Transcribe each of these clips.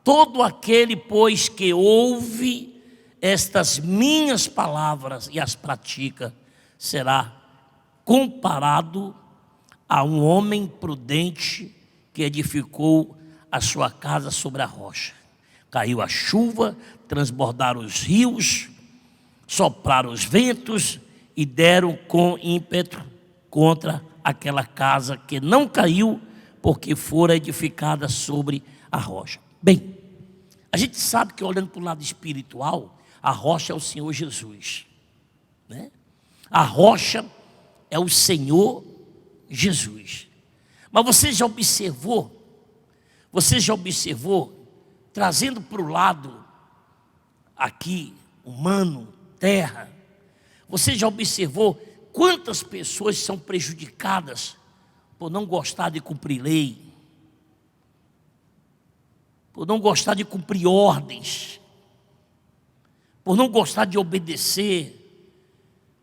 Todo aquele, pois, que ouve estas minhas palavras e as pratica, será comparado a um homem prudente que edificou a sua casa sobre a rocha. Caiu a chuva, transbordaram os rios, sopraram os ventos e deram com ímpeto contra aquela casa, que não caiu, porque fora edificada sobre a rocha. Bem, a gente sabe que, olhando para o lado espiritual, a rocha é o Senhor Jesus, né? A rocha é o Senhor Jesus. Mas você já observou, trazendo para o lado aqui, humano, terra, você já observou quantas pessoas são prejudicadas por não gostar de cumprir lei, por não gostar de cumprir ordens, por não gostar de obedecer,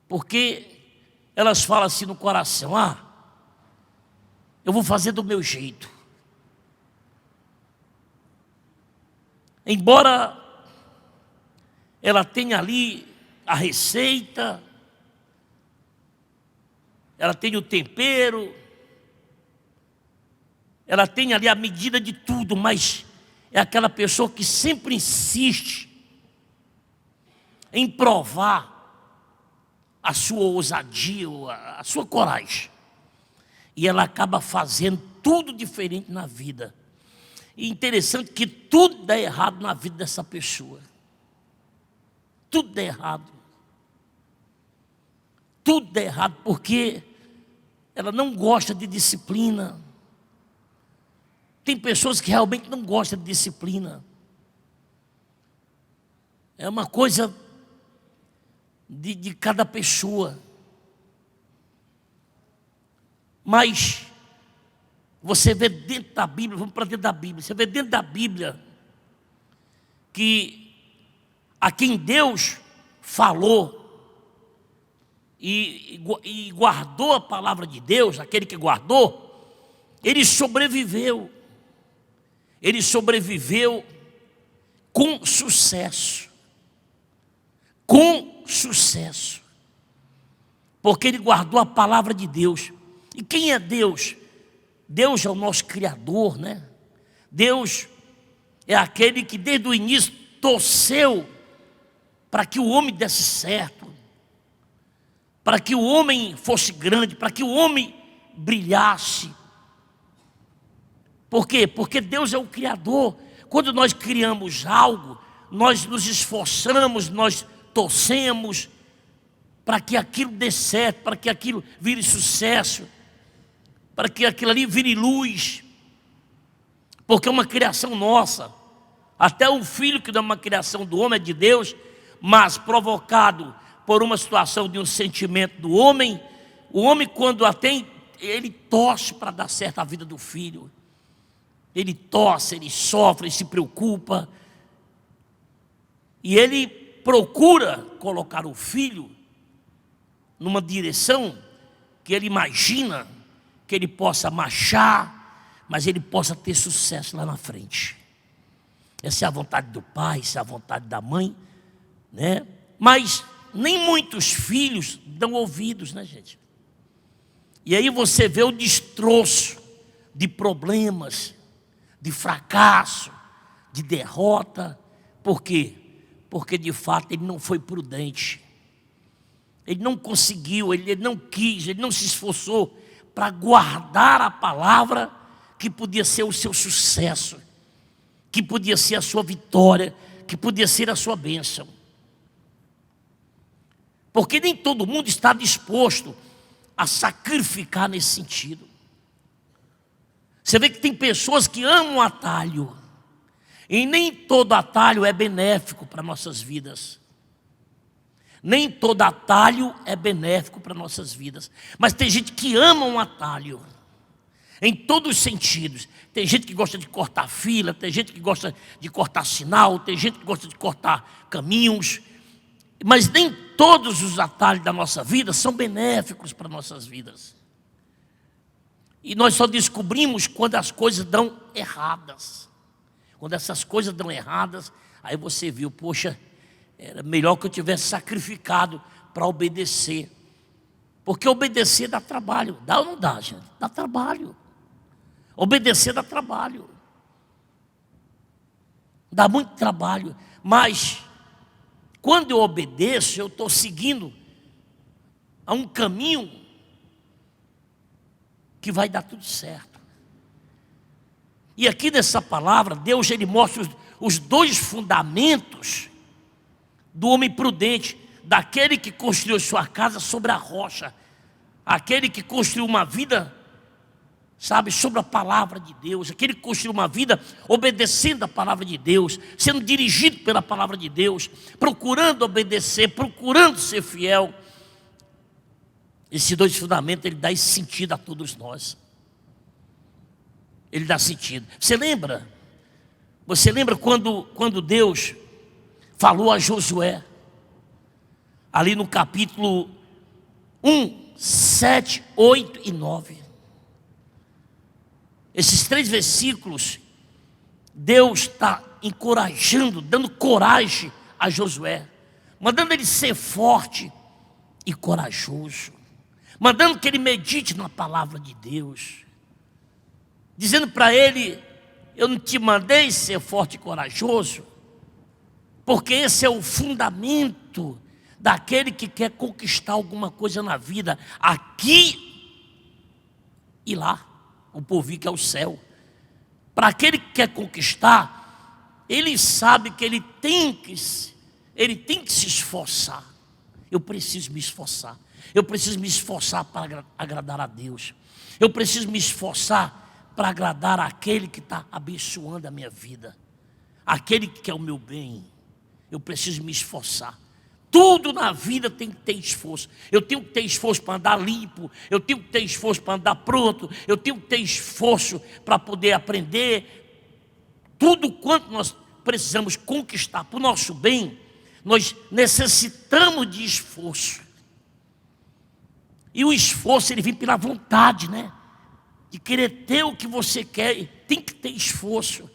porque elas falam assim no coração: eu vou fazer do meu jeito. Embora ela tenha ali a receita, ela tenha o tempero, ela tenha ali a medida de tudo, mas é aquela pessoa que sempre insiste em provar a sua ousadia, a sua coragem. E ela acaba fazendo tudo diferente na vida. E interessante que tudo dá errado na vida dessa pessoa. Tudo dá errado. Tudo dá errado porque ela não gosta de disciplina. Tem pessoas que realmente não gostam de disciplina. É uma coisa de cada pessoa. Mas você vê dentro da Bíblia, vamos para dentro da Bíblia, você vê dentro da Bíblia que a quem Deus falou e guardou a palavra de Deus, aquele que guardou, ele sobreviveu. Ele sobreviveu com sucesso. Com sucesso. Porque ele guardou a palavra de Deus. E quem é Deus? Deus é o nosso Criador, né? Deus é aquele que desde o início torceu para que o homem desse certo, para que o homem fosse grande, para que o homem brilhasse. Por quê? Porque Deus é o Criador. Quando nós criamos algo, nós nos esforçamos, nós torcemos para que aquilo dê certo, para que aquilo vire sucesso, para que aquilo ali vire luz, porque é uma criação nossa. Até o filho, que não é uma criação do homem, é de Deus, mas provocado por uma situação de um sentimento do homem, o homem, quando a tem, ele torce para dar certo a vida do filho. Ele torce, ele sofre, ele se preocupa. E ele procura colocar o filho numa direção que ele imagina que ele possa marchar, mas ele possa ter sucesso lá na frente. Essa é a vontade do pai, essa é a vontade da mãe, né? Mas nem muitos filhos dão ouvidos, né, gente? E aí você vê o destroço de problemas, de fracasso, de derrota. Por quê? Porque de fato ele não foi prudente. Ele não conseguiu, ele não quis, ele não se esforçou para guardar a palavra que podia ser o seu sucesso, que podia ser a sua vitória, que podia ser a sua bênção. Porque nem todo mundo está disposto a sacrificar nesse sentido. Você vê que tem pessoas que amam o atalho, e nem todo atalho é benéfico para nossas vidas. Nem todo atalho é benéfico para nossas vidas. Mas tem gente que ama um atalho, em todos os sentidos. Tem gente que gosta de cortar fila, tem gente que gosta de cortar sinal, tem gente que gosta de cortar caminhos. Mas nem todos os atalhos da nossa vida são benéficos para nossas vidas. E nós só descobrimos quando as coisas dão erradas, Quando essas coisas dão erradas, aí você viu, poxa, era melhor que eu tivesse sacrificado para obedecer. Porque obedecer dá trabalho. Dá ou não dá, gente? Dá trabalho. Obedecer dá trabalho. Dá muito trabalho. Mas, quando eu obedeço, eu estou seguindo a um caminho que vai dar tudo certo. E aqui nessa palavra, Deus ele mostra os dois fundamentos do homem prudente, daquele que construiu sua casa sobre a rocha, aquele que construiu uma vida, sabe, sobre a palavra de Deus, aquele que construiu uma vida obedecendo a palavra de Deus, sendo dirigido pela palavra de Deus, procurando obedecer, procurando ser fiel. Esses dois fundamentos, ele dá esse sentido a todos nós. Ele dá sentido. Você lembra quando Deus falou a Josué, ali no capítulo 1, 7, 8 e 9. Esses 3 versículos, Deus está encorajando, dando coragem a Josué, mandando ele ser forte e corajoso, mandando que ele medite na palavra de Deus, dizendo para ele: eu não te mandei ser forte e corajoso, porque esse é o fundamento daquele que quer conquistar alguma coisa na vida, aqui e lá, o porvir que é o céu. Para aquele que quer conquistar, ele sabe que ele tem que se esforçar. Eu preciso me esforçar. Eu preciso me esforçar para agradar a Deus. Eu preciso me esforçar para agradar aquele que está abençoando a minha vida, aquele que quer o meu bem. Eu preciso me esforçar. Tudo na vida tem que ter esforço. Eu tenho que ter esforço para andar limpo, eu tenho que ter esforço para andar pronto, eu tenho que ter esforço para poder aprender. Tudo quanto nós precisamos conquistar para o nosso bem, nós necessitamos de esforço. E o esforço, ele vem pela vontade, né? De querer ter o que você quer, tem que ter esforço.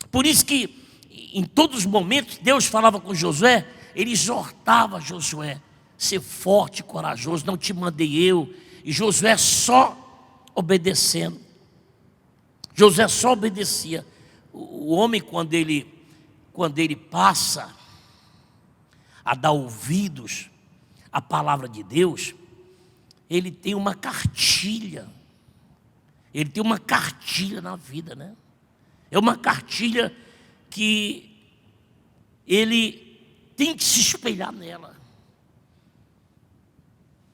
Por isso que em todos os momentos Deus falava com Josué, ele exortava Josué: ser forte e corajoso, não te mandei eu. E Josué só obedecendo. Josué só obedecia. O homem, quando ele passa a dar ouvidos à palavra de Deus, ele tem uma cartilha. Ele tem uma cartilha na vida, né? É uma cartilha que ele tem que se espelhar nela.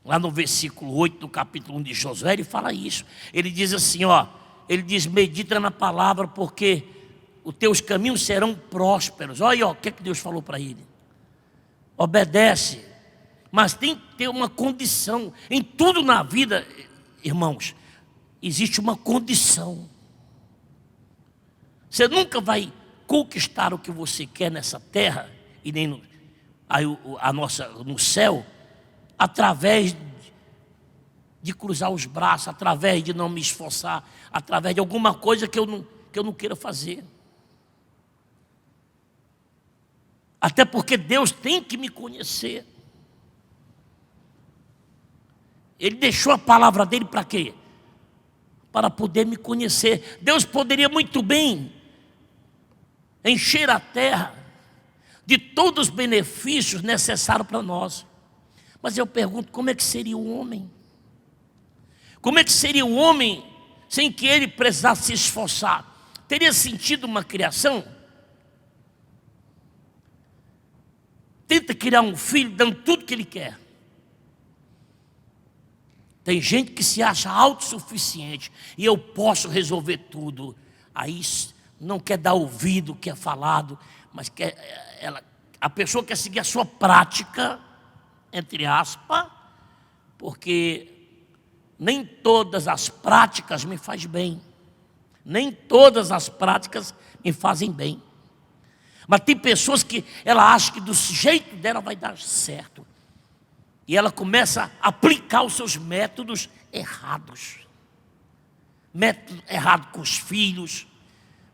Lá no versículo 8 do capítulo 1 de Josué, ele fala isso. Ele diz assim, ó, ele diz: medita na palavra, porque os teus caminhos serão prósperos. Olha aí, ó, o que é que Deus falou para ele? Obedece, mas tem que ter uma condição. Em tudo na vida, irmãos, existe uma condição. Você nunca vai conquistar o que você quer nessa terra, e nem no céu, através de cruzar os braços, através de não me esforçar, através de alguma coisa que eu não queira fazer. Até porque Deus tem que me conhecer. Ele deixou a palavra dele para quê? Para poder me conhecer. Deus poderia muito bem encher a terra de todos os benefícios necessários para nós. Mas eu pergunto, como é que seria o homem? Como é que seria o homem sem que ele precisasse se esforçar? Teria sentido uma criação? Tenta criar um filho dando tudo que ele quer. Tem gente que se acha autossuficiente e eu posso resolver tudo. Aí não quer dar ouvido, quer falado, mas a pessoa quer seguir a sua prática, entre aspas, porque nem todas as práticas me fazem bem. Nem todas as práticas me fazem bem. Mas tem pessoas que ela acha que do jeito dela vai dar certo. E ela começa a aplicar os seus métodos errados. Método errado com os filhos,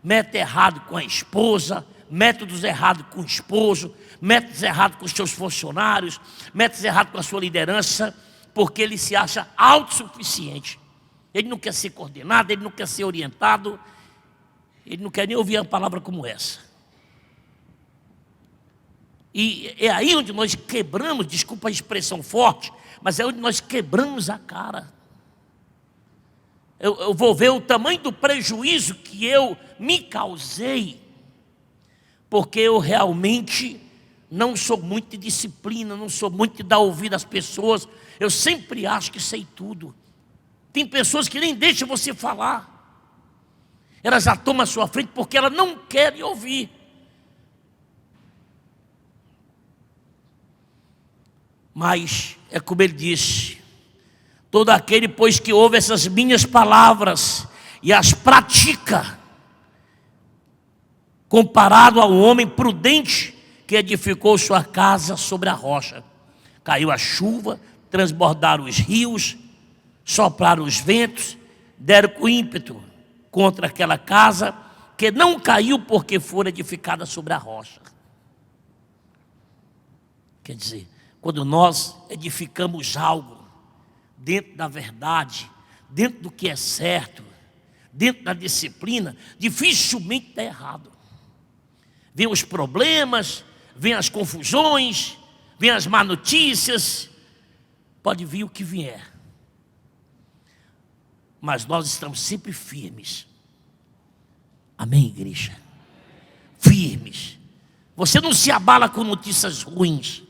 método errado com a esposa, métodos errados com o esposo, métodos errados com os seus funcionários, métodos errados com a sua liderança, porque ele se acha autossuficiente. Ele não quer ser coordenado, ele não quer ser orientado, ele não quer nem ouvir uma palavra como essa. E é aí onde nós quebramos, desculpa a expressão forte, mas é onde nós quebramos a cara. Eu vou ver o tamanho do prejuízo que eu me causei, porque eu realmente não sou muito de disciplina, não sou muito de dar ouvido às pessoas. Eu sempre acho que sei tudo. Tem pessoas que nem deixam você falar. Elas já tomam a sua frente porque elas não querem ouvir. Mas é como ele disse: todo aquele, pois, que ouve essas minhas palavras e as pratica, comparado ao homem prudente que edificou sua casa sobre a rocha. Caiu a chuva, transbordaram os rios, sopraram os ventos, deram com ímpeto contra aquela casa, que não caiu porque fora edificada sobre a rocha. Quer dizer, quando nós edificamos algo dentro da verdade, dentro do que é certo, dentro da disciplina, dificilmente está errado. Vem os problemas, vem as confusões, vem as má notícias, pode vir o que vier. Mas nós estamos sempre firmes. Amém, igreja? Firmes. Você não se abala com notícias ruins.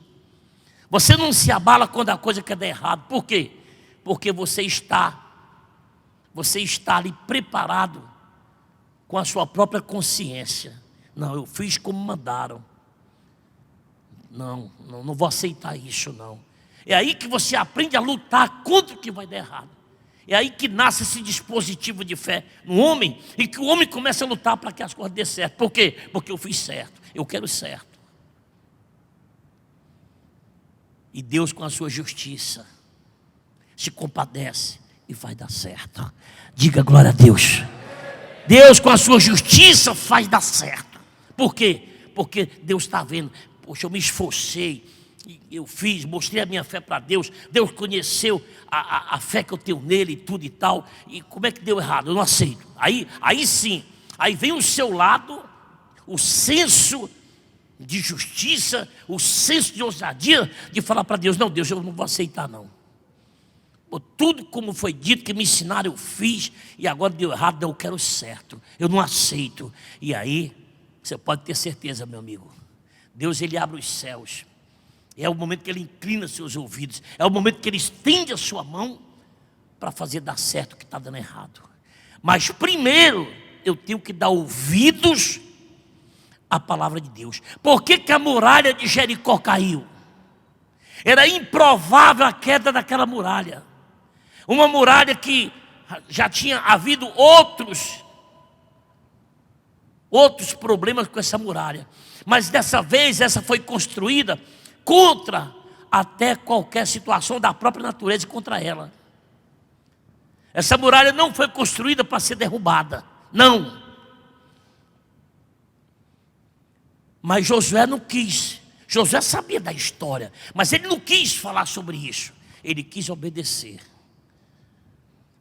Você não se abala quando a coisa quer dar errado. Por quê? Porque você está ali preparado com a sua própria consciência. Não, eu fiz como mandaram. Não vou aceitar isso não. É aí que você aprende a lutar contra o que vai dar errado. É aí que nasce esse dispositivo de fé no homem, e que o homem começa a lutar para que as coisas dê certo. Por quê? Porque eu fiz certo, eu quero certo. E Deus, com a sua justiça, se compadece e vai dar certo. Diga glória a Deus. Deus, com a sua justiça, faz dar certo. Por quê? Porque Deus está vendo. Poxa, eu me esforcei, eu fiz, mostrei a minha fé para Deus. Deus conheceu a fé que eu tenho nele e tudo e tal. E como é que deu errado? Eu não aceito. Aí sim, aí vem o seu lado, o senso de justiça, o senso de ousadia de falar para Deus: não, Deus, eu não vou aceitar não. Tudo como foi dito, que me ensinaram, eu fiz, e agora deu errado, eu quero certo, eu não aceito. E aí, você pode ter certeza, meu amigo, Deus, ele abre os céus. É o momento que ele inclina seus ouvidos, é o momento que ele estende a sua mão para fazer dar certo o que está dando errado. Mas primeiro eu tenho que dar ouvidos à palavra de Deus. Por que que a muralha de Jericó caiu? Era improvável a queda daquela muralha. Uma muralha que já tinha havido outros problemas com essa muralha. Mas dessa vez essa foi construída contra até qualquer situação da própria natureza contra ela. Essa muralha não foi construída para ser derrubada, não. Mas Josué não quis. Josué sabia da história, mas ele não quis falar sobre isso. Ele quis obedecer.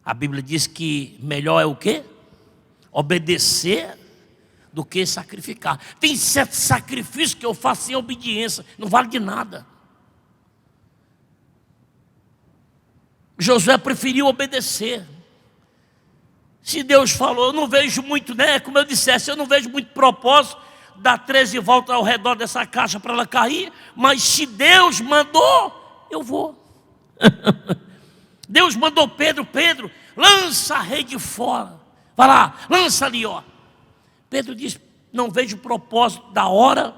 A Bíblia diz que melhor é o quê? Obedecer do que sacrificar. Tem certo sacrifício que eu faço sem obediência, não vale de nada. Josué preferiu obedecer. Se Deus falou, eu não vejo muito, né? Como eu dissesse, eu não vejo muito propósito dar 13 voltas ao redor dessa caixa para ela cair, mas se Deus mandou, eu vou. Deus mandou Pedro, lança a rede fora. Vai lá, lança ali, ó. Pedro diz: não vejo propósito da hora,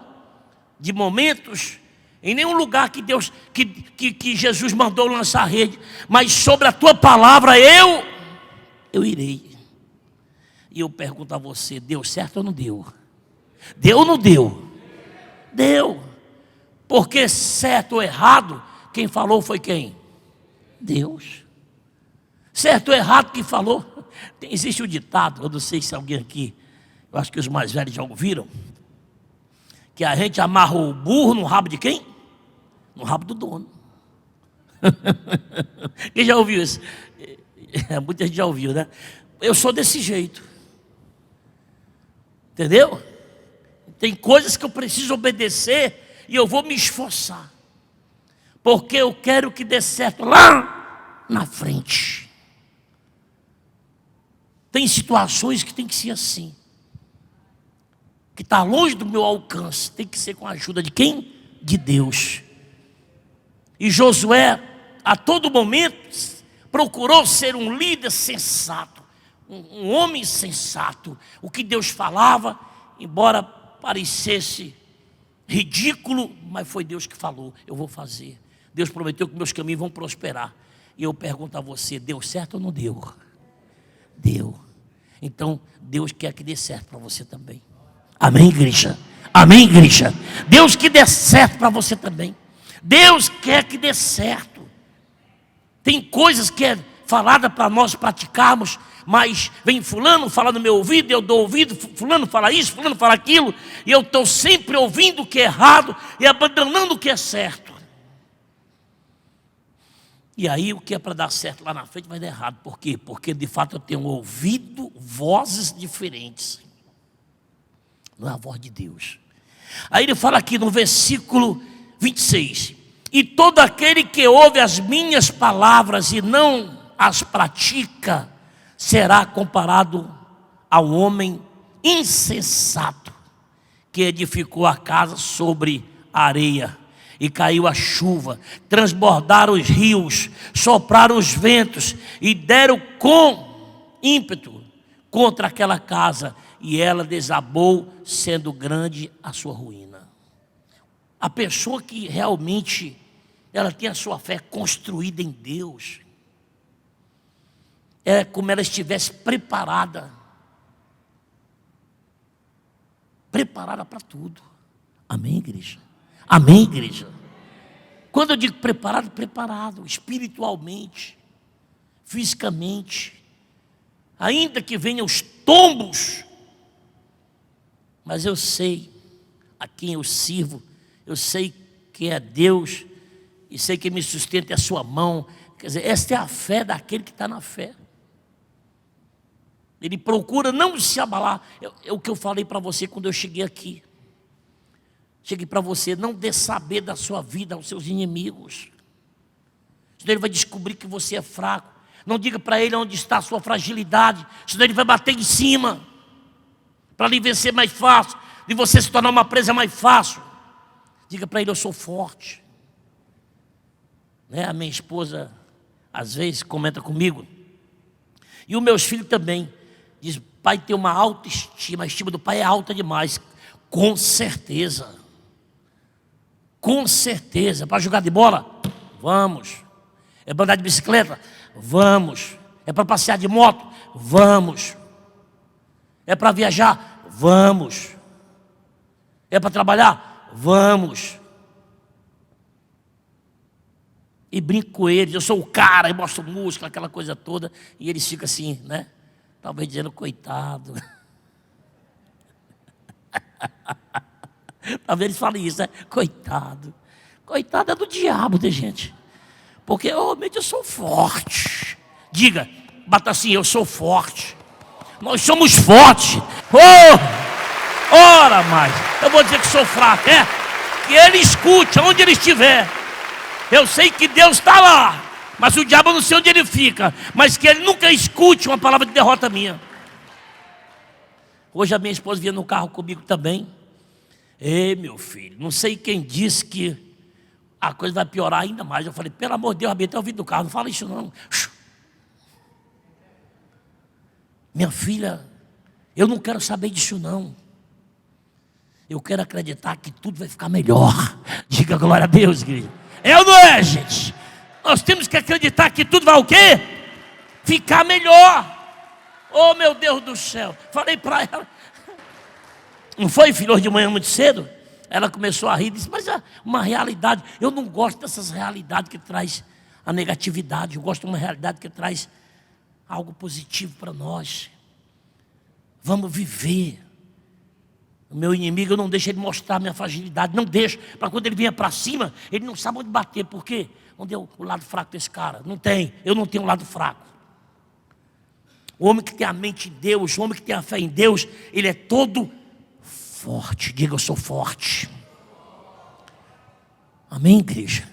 de momentos, em nenhum lugar que Deus, que Jesus mandou lançar a rede, mas sobre a tua palavra eu irei. E eu pergunto a você: deu certo ou não deu? Deu ou não deu? Deu. Porque certo ou errado, quem falou foi quem? Deus. Certo ou errado, quem falou? Existe um ditado, eu não sei se alguém aqui eu acho que os mais velhos já ouviram, que a gente amarra o burro no rabo de quem? No rabo do dono. Quem já ouviu isso? Muita gente já ouviu, né? Eu sou desse jeito. Entendeu? Tem coisas que eu preciso obedecer e eu vou me esforçar. Porque eu quero que dê certo lá na frente. Tem situações que tem que ser assim. Que está longe do meu alcance. Tem que ser com a ajuda de quem? De Deus. E Josué, a todo momento, procurou ser um líder sensato. Um homem sensato. O que Deus falava, embora parecesse ridículo, mas foi Deus que falou, eu vou fazer. Deus prometeu que meus caminhos vão prosperar. E eu pergunto a você, deu certo ou não deu? Deu. Então, Deus quer que dê certo para você também. Amém, igreja? Amém, igreja? Deus que dê certo para você também. Deus quer que dê certo. Tem coisas que é falada para nós praticarmos, mas vem fulano falar no meu ouvido, eu dou ouvido, fulano fala isso, fulano fala aquilo, e eu estou sempre ouvindo o que é errado e abandonando o que é certo. E aí o que é para dar certo lá na frente vai dar errado. Por quê? Porque de fato eu tenho ouvido vozes diferentes. Não é a voz de Deus. Aí ele fala aqui no versículo 26. E todo aquele que ouve as minhas palavras e não as pratica, será comparado ao homem insensato que edificou a casa sobre a areia. E caiu a chuva, transbordaram os rios, sopraram os ventos e deram com ímpeto contra aquela casa, e ela desabou, sendo grande a sua ruína. A pessoa que realmente ela tem a sua fé construída em Deus, é como ela estivesse preparada para tudo. Amém, igreja? Amém, igreja? Quando eu digo preparado, preparado espiritualmente, fisicamente, ainda que venham os tombos, mas eu sei a quem eu sirvo, eu sei que é Deus, e sei que me sustenta é a sua mão. Quer dizer, esta é a fé daquele que está na fé. Ele procura não se abalar. É o que eu falei para você quando eu cheguei aqui. Cheguei para você, não dê saber da sua vida aos seus inimigos. Senão ele vai descobrir que você é fraco. Não diga para ele onde está a sua fragilidade, senão ele vai bater em cima. Para lhe vencer mais fácil, de você se tornar uma presa mais fácil. Diga para ele, eu sou forte. Né? A minha esposa, às vezes, comenta comigo. E os meus filhos também. Diz, pai tem uma autoestima, a estima do pai é alta demais. Com certeza. Com certeza. Para jogar de bola? Vamos. É para andar de bicicleta? Vamos. É para passear de moto? Vamos. É para viajar? Vamos. É para trabalhar? Vamos. E brinco com eles, eu sou o cara, e mostro músculo, aquela coisa toda, e eles ficam assim, né? Talvez dizendo, coitado. Talvez eles falem isso, né? Coitado. Coitado é do diabo, né, gente? Porque realmente eu sou forte. Diga, bata assim, eu sou forte. Nós somos fortes. Oh! Ora mais. Eu vou dizer que sou fraco, é? Que ele escute, onde ele estiver. Eu sei que Deus está lá, mas o diabo eu não sei onde ele fica. Mas que ele nunca escute uma palavra de derrota minha. Hoje a minha esposa vinha no carro comigo também. Ei, meu filho, não sei quem disse que a coisa vai piorar ainda mais. Eu falei, pelo amor de Deus, até o vidro do carro, não fala isso não. Minha filha, eu não quero saber disso não. Eu quero acreditar que tudo vai ficar melhor. Diga glória a Deus, igreja. É ou não é, gente? Nós temos que acreditar que tudo vai o quê? Ficar melhor. Oh, meu Deus do céu. Falei para ela. Não foi, filho, hoje de manhã muito cedo? Ela começou a rir e disse, mas é uma realidade. Eu não gosto dessas realidades que traz a negatividade. Eu gosto de uma realidade que traz algo positivo para nós. Vamos viver. O meu inimigo, eu não deixo ele mostrar a minha fragilidade, não deixo, para quando ele vier para cima, ele não sabe onde bater. Por quê? Onde é o lado fraco desse cara? Não tem, eu não tenho um lado fraco. O homem que tem a mente em Deus, o homem que tem a fé em Deus, ele é todo forte. Diga, eu sou forte. Amém, igreja?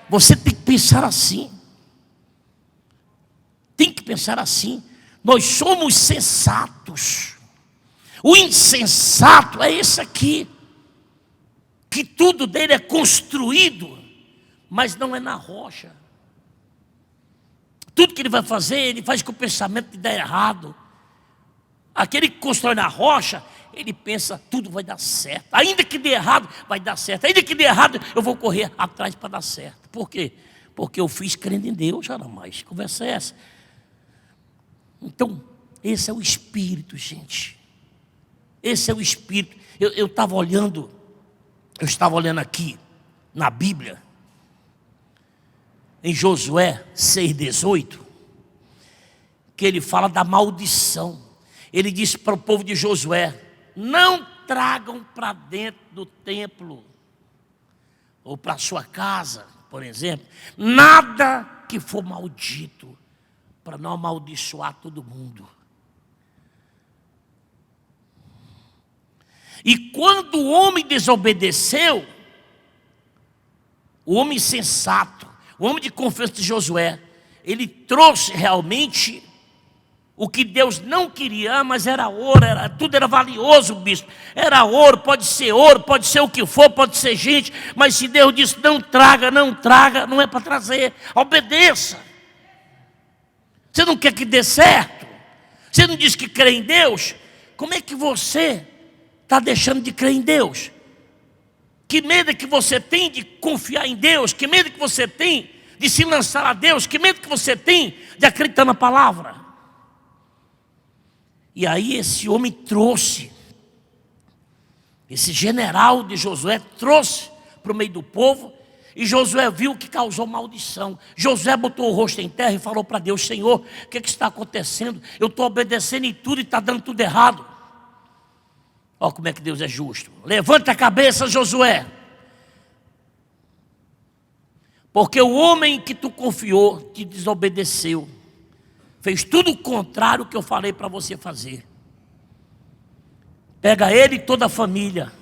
Você tem que pensar assim. Tem que pensar assim. Nós somos sensatos. O insensato é esse aqui, que tudo dele é construído, mas não é na rocha. Tudo que ele vai fazer, ele faz com o pensamento de dar errado. Aquele que constrói na rocha, ele pensa, tudo vai dar certo. Ainda que dê errado, vai dar certo. Ainda que dê errado, eu vou correr atrás para dar certo. Por quê? Porque eu fiz crendo em Deus, já não mais. Que conversa é essa? Então, esse é o espírito, gente. Esse é o espírito. Eu estava olhando aqui na Bíblia, em Josué 6,18, que ele fala da maldição. Ele disse para o povo de Josué: não tragam para dentro do templo, ou para a sua casa, por exemplo, nada que for maldito, para não amaldiçoar todo mundo. E quando o homem desobedeceu, o homem sensato, o homem de confiança de Josué, ele trouxe realmente o que Deus não queria, mas era ouro, tudo era valioso, bispo. Era ouro, pode ser o que for, pode ser gente, mas se Deus disse não traga, não é para trazer, obedeça. Você não quer que dê certo? Você não diz que crê em Deus? Como é que você está deixando de crer em Deus? Que medo que você tem de confiar em Deus? Que medo que você tem de se lançar a Deus? Que medo que você tem de acreditar na palavra? E aí esse homem trouxe, esse general de Josué trouxe para o meio do povo, e Josué viu que causou maldição. Josué botou o rosto em terra e falou para Deus: Senhor, o que está acontecendo? Eu estou obedecendo em tudo e está dando tudo errado. Olha como é que Deus é justo. Levanta a cabeça, Josué, porque o homem que tu confiou te desobedeceu, fez tudo o contrário que eu falei para você fazer. Pega ele e toda a família,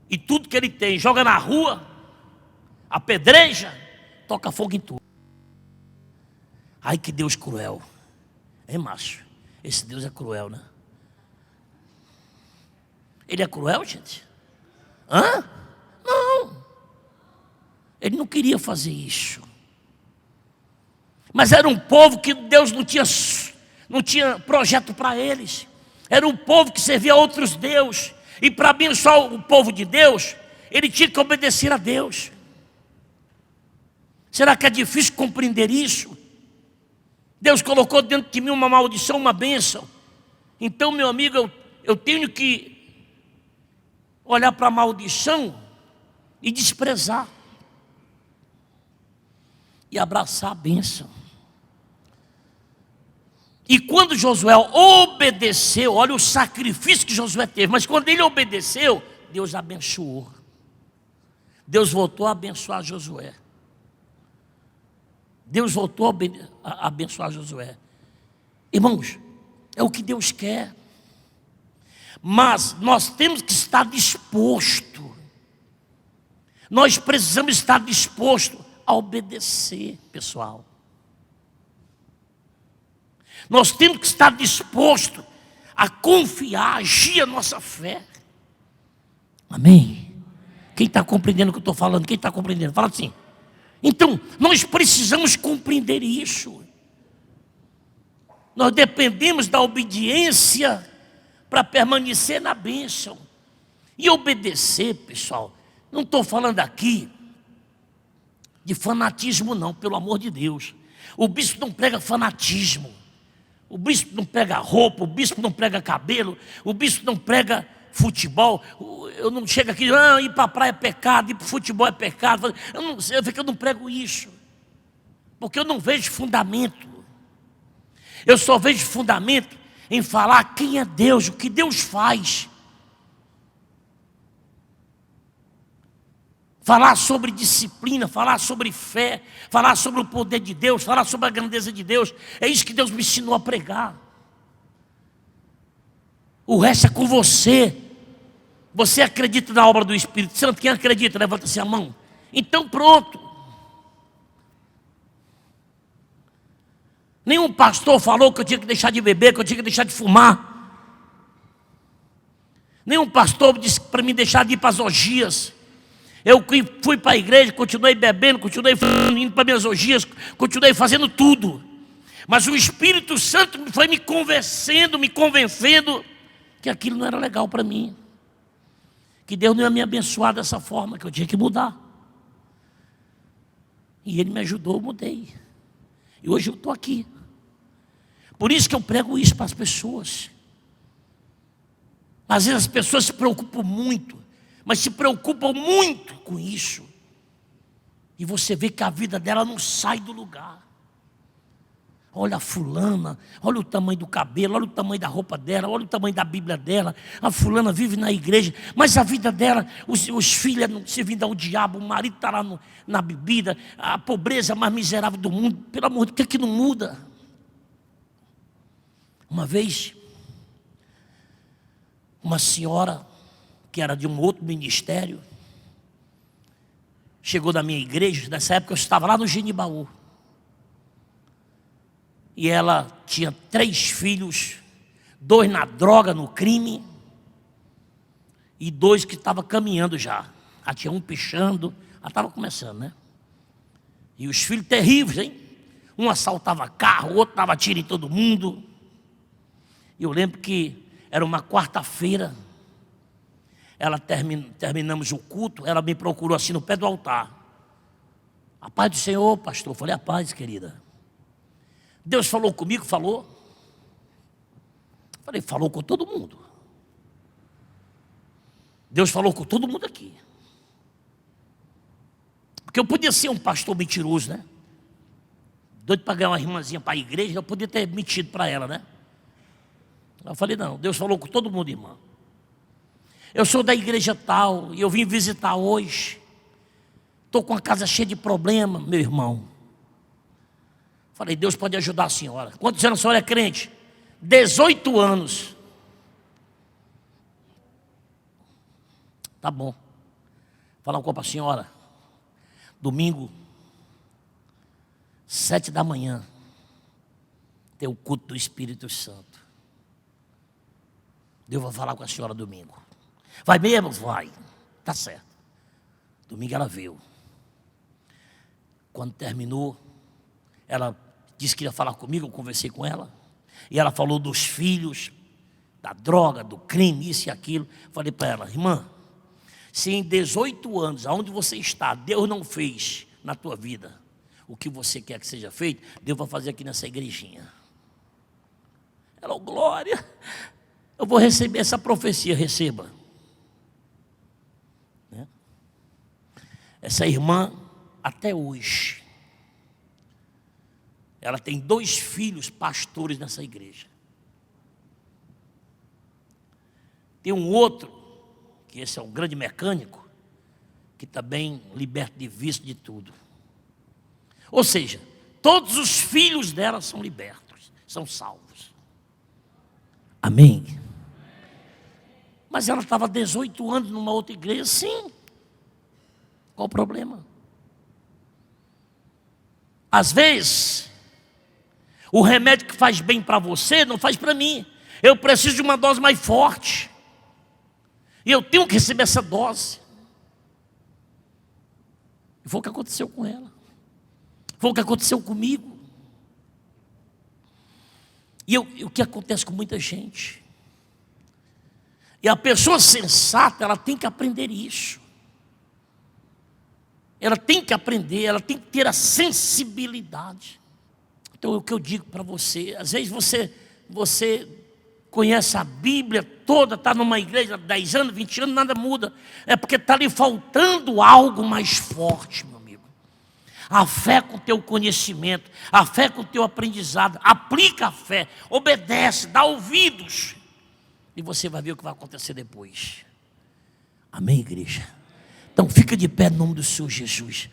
e tudo que ele tem, joga na rua, apedreja, toca fogo em tudo. Ai, que Deus cruel. É, macho, esse Deus é cruel, né? Ele é cruel, gente? Hã? Não. Ele não queria fazer isso. Mas era um povo que Deus não tinha projeto para eles. Era um povo que servia a outros deuses. E para abençoar o povo de Deus, ele tinha que obedecer a Deus. Será que é difícil compreender isso? Deus colocou dentro de mim uma maldição, uma bênção. Então, meu amigo, eu tenho que olhar para a maldição e desprezar. E abraçar a bênção. E quando Josué obedeceu, olha o sacrifício que Josué teve, mas quando ele obedeceu, Deus abençoou. Deus voltou a abençoar Josué. Deus voltou a abençoar Josué. Irmãos, é o que Deus quer. Mas nós temos que estar disposto. Nós precisamos estar disposto a obedecer, pessoal. Nós temos que estar disposto a confiar, agir a nossa fé. Amém? Quem está compreendendo o que eu estou falando? Quem está compreendendo? Fala assim. Então, nós precisamos compreender isso. Nós dependemos da obediência para permanecer na bênção. E obedecer, pessoal, não estou falando aqui de fanatismo não, pelo amor de Deus. O bispo não prega fanatismo. O bispo não prega roupa, o bispo não prega cabelo, o bispo não prega futebol. Eu não chego aqui, ir para a praia é pecado, ir para o futebol é pecado. Eu não prego isso, porque eu não vejo fundamento. Eu só vejo fundamento em falar quem é Deus, o que Deus faz. falar sobre disciplina, falar sobre fé, falar sobre o poder de Deus, falar sobre a grandeza de Deus. É isso que Deus me ensinou a pregar. O resto é com você. Você acredita na obra do Espírito Santo? Quem acredita, levanta-se a mão. Então pronto. Nenhum pastor falou que eu tinha que deixar de beber, que eu tinha que deixar de fumar. Nenhum pastor disse para mim deixar de ir para as orgias. Eu fui para a igreja, continuei bebendo, continuei indo para minhas orgias, continuei fazendo tudo. Mas o Espírito Santo foi me convencendo que aquilo não era legal para mim. Que Deus não ia me abençoar dessa forma, que eu tinha que mudar. E Ele me ajudou, eu mudei. E hoje eu estou aqui. Por isso que eu prego isso para as pessoas. Às vezes as pessoas se preocupam muito, mas se preocupam muito com isso. E você vê que a vida dela não sai do lugar. Olha a fulana, olha o tamanho do cabelo, olha o tamanho da roupa dela, olha o tamanho da Bíblia dela. A fulana vive na igreja, mas a vida dela, os filhos não servindo ao diabo, o marido está lá na bebida, a pobreza mais miserável do mundo. Pelo amor de Deus, por que não muda? Uma vez, uma senhora, que era de um outro ministério, chegou na minha igreja. Nessa época eu estava lá no Genibaú. E ela tinha 3 filhos, 2 na droga, no crime, e 2 que estavam caminhando já. Ela tinha um pichando, ela estava começando, né? E os filhos terríveis, hein? Um assaltava carro, o outro dava tiro em todo mundo. E eu lembro que era uma quarta-feira, terminamos o culto, ela me procurou assim no pé do altar. A paz do Senhor, pastor. Eu falei, a paz, querida. Deus falou comigo, falou. Falei, falou com todo mundo. Deus falou com todo mundo aqui. Porque eu podia ser um pastor mentiroso, né? Doido para ganhar uma irmãzinha para a igreja, eu podia ter mentido para ela, né? Eu falei, não, Deus falou com todo mundo, irmã. Eu sou da igreja tal, e eu vim visitar hoje. Estou com a casa cheia de problema, meu irmão. Falei, Deus pode ajudar a senhora. Quantos anos a senhora é crente? 18 anos. Tá bom. Falar uma coisa para a senhora. Domingo, 7 da manhã, tem o culto do Espírito Santo. Deus vai falar com a senhora domingo. Vai mesmo? Vai. Tá certo. Domingo ela veio. Quando terminou, ela disse que ia falar comigo, eu conversei com ela. E ela falou dos filhos, da droga, do crime, isso e aquilo. Falei para ela, irmã, se em 18 anos, aonde você está, Deus não fez na tua vida o que você quer que seja feito, Deus vai fazer aqui nessa igrejinha. Ela, oh, glória, eu vou receber essa profecia, receba. Né? Essa irmã, até hoje, ela tem 2 filhos pastores nessa igreja. Tem um outro, que esse é um grande mecânico, que também liberta de vício de tudo. Ou seja, todos os filhos dela são libertos, são salvos. Amém? Mas ela estava 18 anos numa outra igreja, sim. Qual o problema? Às vezes, o remédio que faz bem para você não faz para mim. Eu preciso de uma dose mais forte. E eu tenho que receber essa dose. E foi o que aconteceu com ela. Foi o que aconteceu comigo. E o que acontece com muita gente. E a pessoa sensata, ela tem que aprender isso. Ela tem que aprender, ela tem que ter a sensibilidade. Então, o que eu digo para você, às vezes você conhece a Bíblia toda, está numa igreja há 10 anos, 20 anos, nada muda. É porque está lhe faltando algo mais forte, meu amigo. A fé com o teu conhecimento, a fé com o teu aprendizado. Aplica a fé, obedece, dá ouvidos. E você vai ver o que vai acontecer depois. Amém, igreja? Então fica de pé no nome do Senhor Jesus.